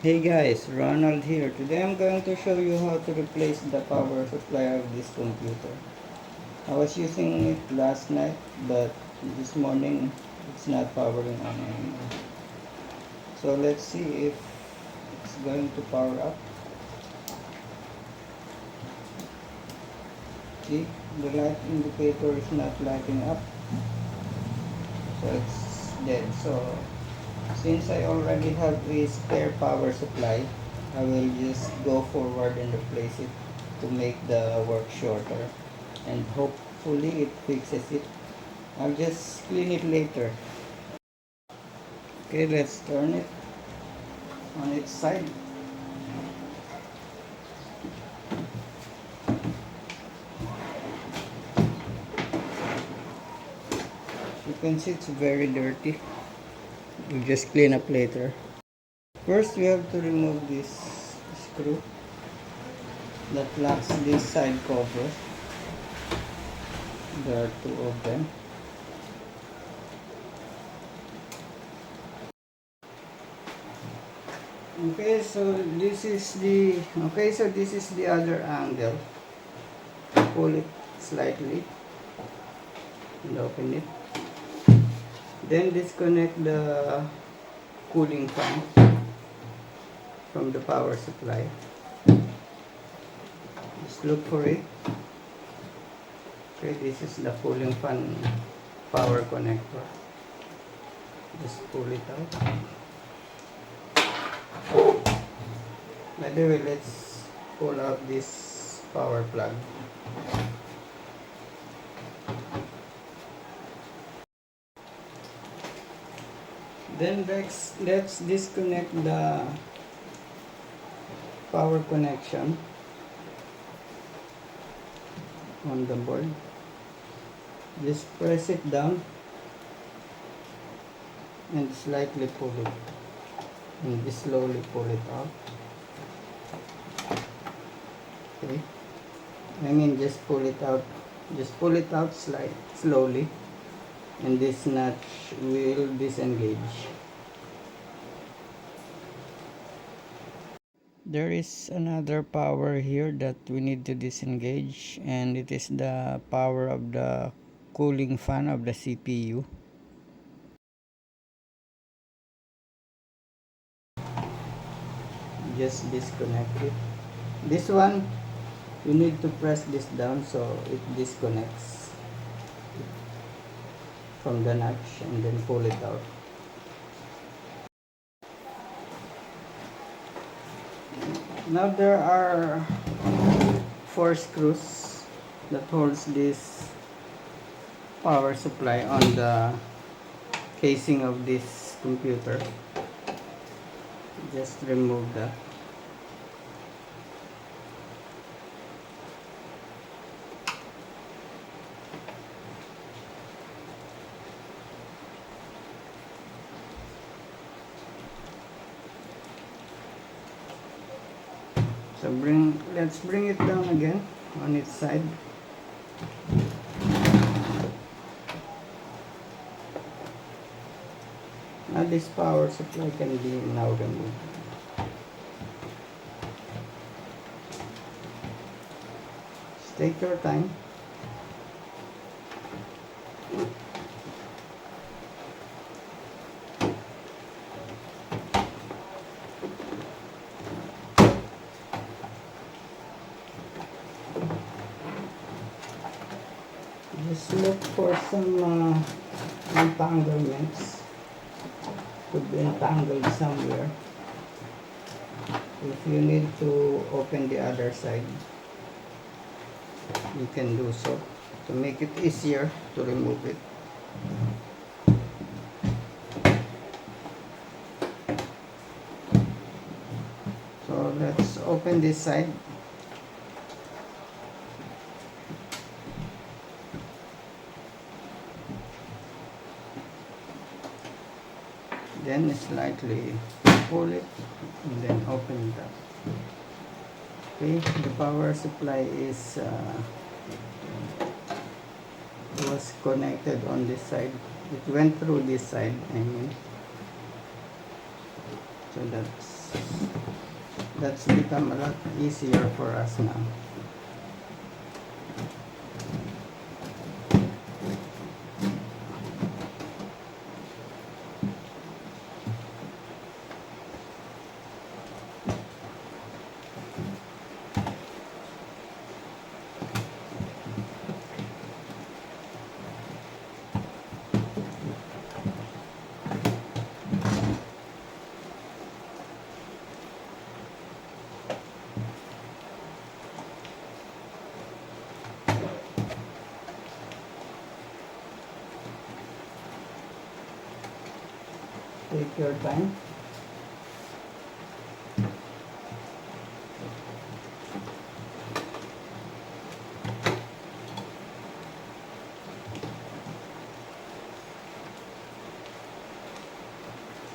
Hey guys, Ronald here. Today I'm going to show you how to replace the power supply of this computer. I was using it last night, but this morning it's not powering on anymore. So let's see if it's going to power up. See, the light indicator is not lighting up, so it's dead. So since I already have a spare power supply, I will just go forward and replace it to make the work shorter, and hopefully it fixes it. I'll just clean it later. Okay, let's turn it on its side. You can see it's very dirty. We'll just clean up later. First we have to remove this screw that locks this side cover. There are two of them. This is the other angle. Pull it slightly and open it. Then disconnect the cooling fan from the power supply. Just look for it. Okay, this is the cooling fan power connector. Just pull it out. By the way, let's pull out this power plug. Then let's disconnect the power connection on the board. Just press it down and slightly pull it, and just slowly pull it out. Okay, just pull it out. Just pull it out slowly, and this notch will disengage. There is another power here that we need to disengage, and it is the power of the cooling fan of the CPU. Just disconnect it. This one, you need to press this down so it disconnects from the notch, and then pull it out. Now there are 4 screws that holds this power supply on the casing of this computer. Just remove that. So let's bring it down again on its side. Now this power supply can be now removed. Just take your time. Just look for some entanglements. Could be entangled somewhere. If you need to open the other side, you can do so to make it easier to remove it. So let's open this side. Then slightly pull it and then open it up. Okay, the power supply was connected on this side. It went through this side, So that's become a lot easier for us now. Take your time.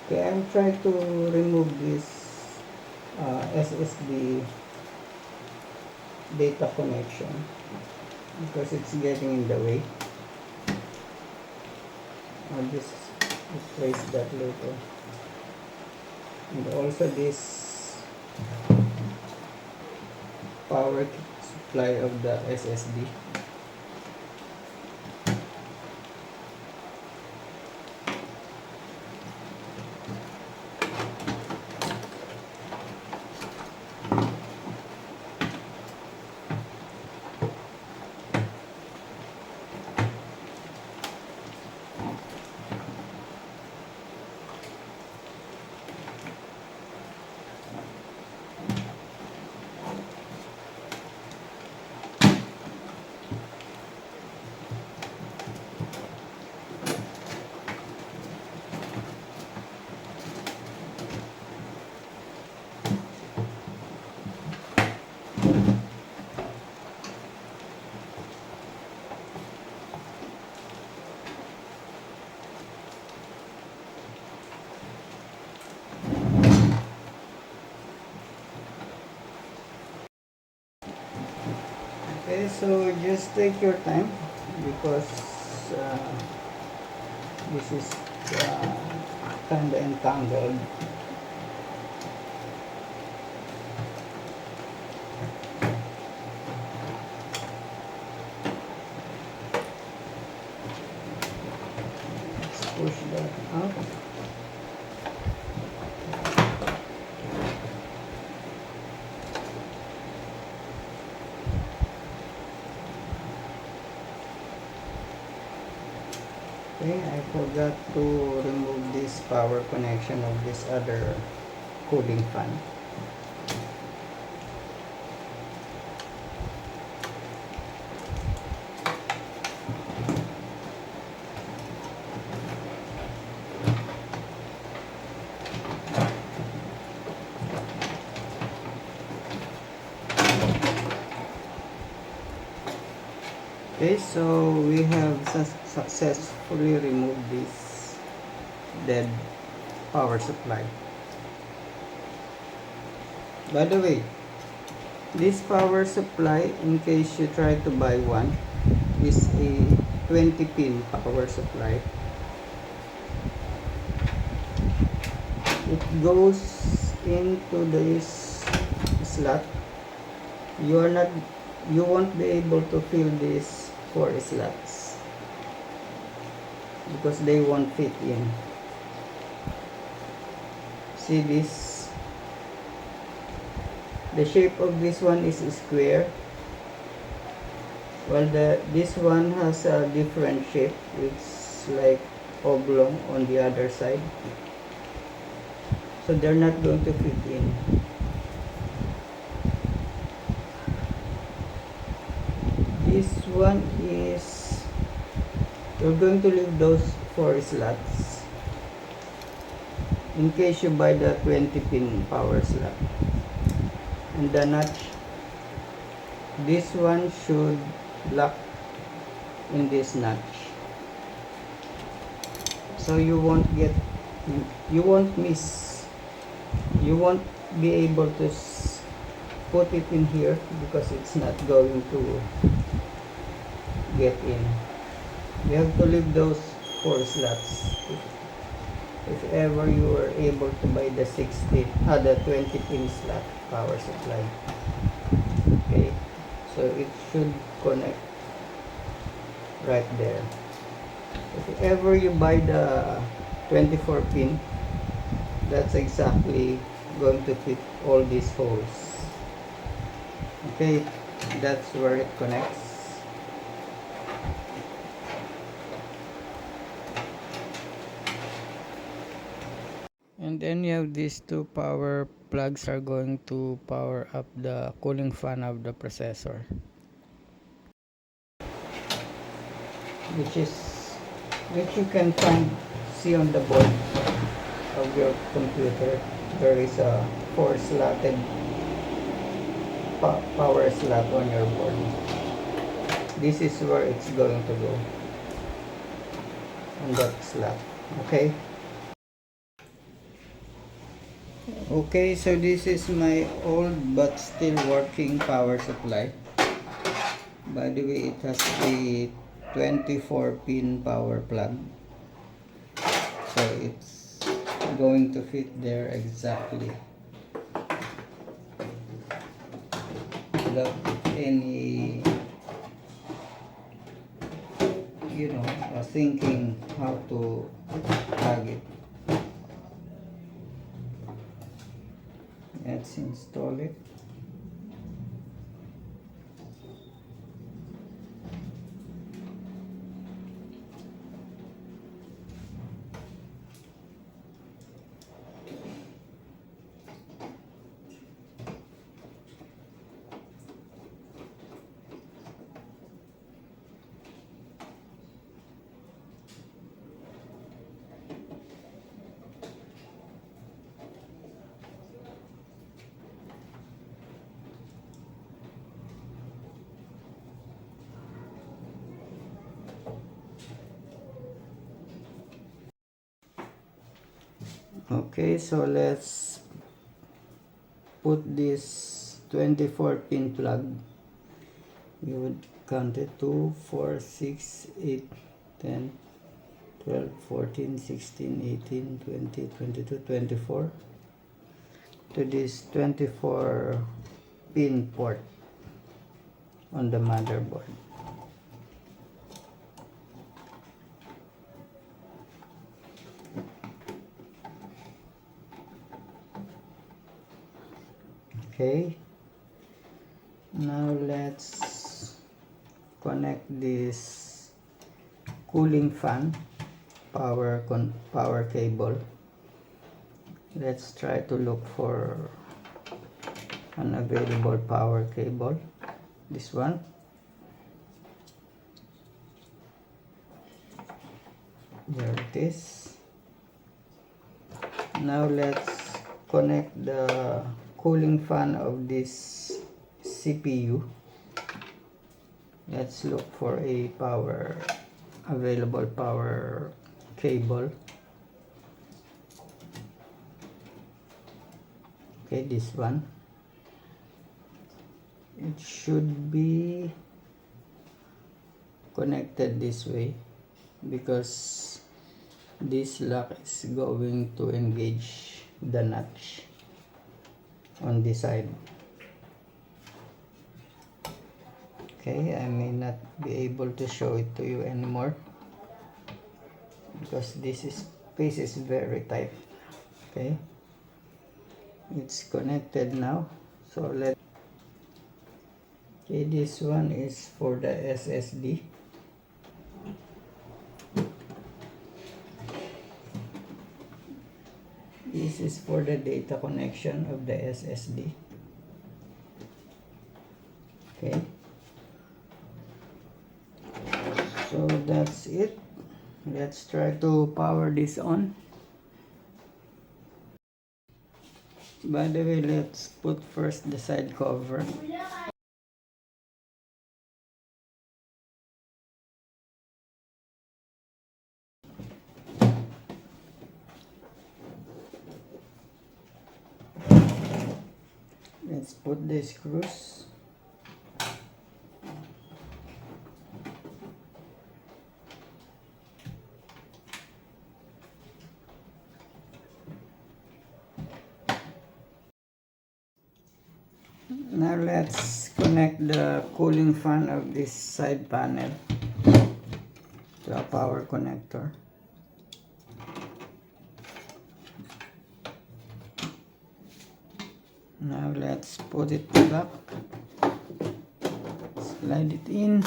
Okay, I'm trying to remove this SSD data connection because it's getting in the way. I'll just replace that later. And also this power supply of the SSD. Okay, so just take your time because this is kind of entangled. Let's push that out. Okay, I forgot to remove this power connection of this other cooling fan. Okay, so we have successfully removed this dead power supply. By the way, this power supply, in case you try to buy one, is a 20 pin power supply. It goes into this slot. You won't be able to fill these 4 slots because they won't fit in. See this? The shape of this one is square, while this one has a different shape. It's like oblong on the other side, so they're not going to fit in. This one is, you're going to leave those 4 slots in case you buy the 20 pin power slot. And the notch, this one should lock in this notch, so you won't miss, you won't be able to put it in here because it's not going to get in. You have to leave those 4 slots. if ever you were able to buy the 20 pin slot power supply. Okay, so it should connect right there. If ever you buy the 24 pin, that's exactly going to fit all these holes. Okay, that's where it connects. And then you have these two power plugs are going to power up the cooling fan of the processor, which you can see on the board of your computer. There is a 4 slotted power slot on your board. This is where it's going to go, on that slot. Okay. Okay, so this is my old but still working power supply. By the way, it has a 24 pin power plug, so it's going to fit there exactly without any, thinking how to plug it. Let's install it. Okay, so let's put this 24 pin plug. You would count it 2, 4, 6, 8, 10, 12, 14, 16, 18, 20, 22, 24 to this 24 pin port on the motherboard. Okay, now let's connect this cooling fan power cable. Let's try to look for an available power cable. This one. There it is. Now let's connect the cooling fan of this CPU. Let's look for a available power cable. Okay, this one. It should be connected this way because this lock is going to engage the notch on this side. Okay, I may not be able to show it to you anymore because this space is very tight. Okay, it's connected now, so okay, this one is for the SSD. This is for the data connection of the SSD. Okay, so that's it. Let's try to power this on. By the way, let's put first the side cover. Let's put the screws. let's connect the cooling fan of this side panel to a power connector. Now let's put it back, slide it in,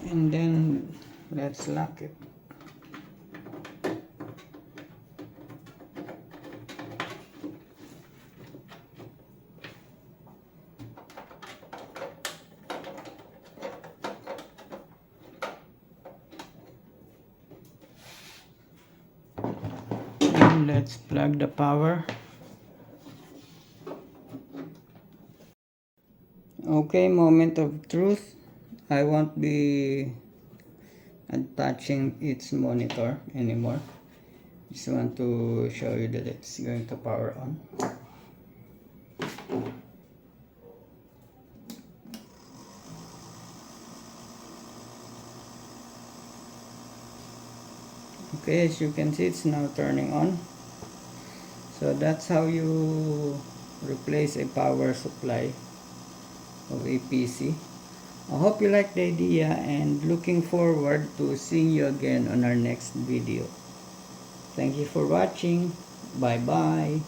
and then let's lock it. And let's plug the power. Okay, moment of truth. I won't be touching its monitor anymore. Just want to show you that it's going to power on. Okay, as you can see, it's now turning on. So that's how you replace a power supply of a PC. I hope you like the idea and looking forward to seeing you again on our next video. Thank you for watching. Bye bye.